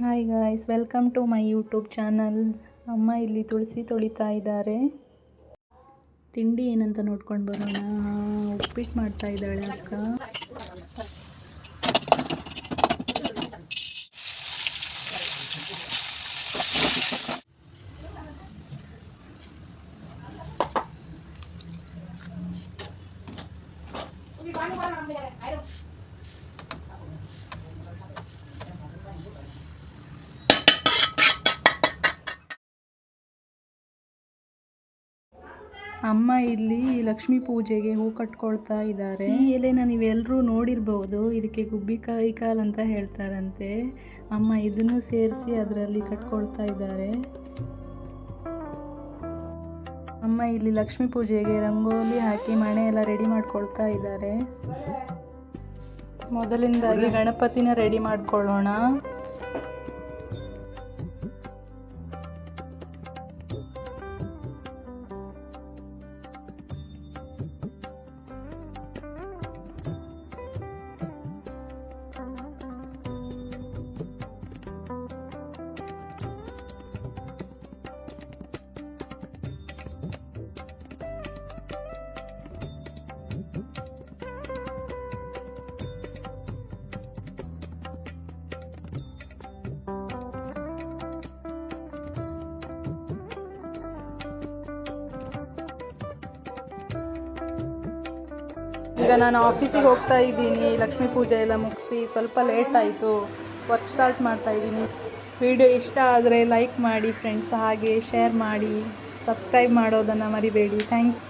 Hi guys, welcome to my YouTube channel. ಅಮ್ಮ ಇಲ್ಲಿ ತುಳಸಿ ತೊಳಿತಾ ಇದ್ದಾರೆ. ತಿಂಡಿ ಏನಂತ ನೋಡ್ಕೊಂಡು ಬರೋಣ. ಉಪ್ಪಿಟ್ಟು ಮಾಡ್ತಾ ಇದ್ದಾಳೆ ಅಕ್ಕ. ಅಮ್ಮ ಇಲ್ಲಿ ಲಕ್ಷ್ಮೀ ಪೂಜೆಗೆ ಹೂ ಕಟ್ಕೊಳ್ತಾ ಇದ್ದಾರೆ. ಈ ಎಲೆನ ನೀವೆಲ್ಲರೂ ನೋಡಿರ್ಬೋದು. ಇದಕ್ಕೆ ಗುಬ್ಬಿಕಾಯಿ ಕಾಲ್ ಅಂತ ಹೇಳ್ತಾರಂತೆ. ಅಮ್ಮ ಇದನ್ನು ಸೇರಿಸಿ ಅದರಲ್ಲಿ ಕಟ್ಕೊಳ್ತಾ ಇದ್ದಾರೆ. ಅಮ್ಮ ಇಲ್ಲಿ ಲಕ್ಷ್ಮೀ ಪೂಜೆಗೆ ರಂಗೋಲಿ ಹಾಕಿ ಮಣೆ ಎಲ್ಲ ರೆಡಿ ಮಾಡ್ಕೊಳ್ತಾ ಇದ್ದಾರೆ. ಮೊದಲಿಂದಾಗಿ ಗಣಪತಿನ ರೆಡಿ ಮಾಡ್ಕೊಳ್ಳೋಣ. ಈಗ ನಾನು ಆಫೀಸಿಗೆ ಹೋಗ್ತಾ ಇದ್ದೀನಿ. ಲಕ್ಷ್ಮೀ ಪೂಜೆ ಎಲ್ಲ ಮುಗಿಸಿ ಸ್ವಲ್ಪ ಲೇಟ್ ಆಯಿತು. ವರ್ಕ್ ಸ್ಟಾರ್ಟ್ ಮಾಡ್ತಾ ಇದ್ದೀನಿ. ವಿಡಿಯೋ ಇಷ್ಟ ಆದರೆ ಲೈಕ್ ಮಾಡಿ ಫ್ರೆಂಡ್ಸ್, ಹಾಗೆ ಶೇರ್ ಮಾಡಿ, ಸಬ್ಸ್ಕ್ರೈಬ್ ಮಾಡೋದನ್ನು ಮರಿಬೇಡಿ. Thank you.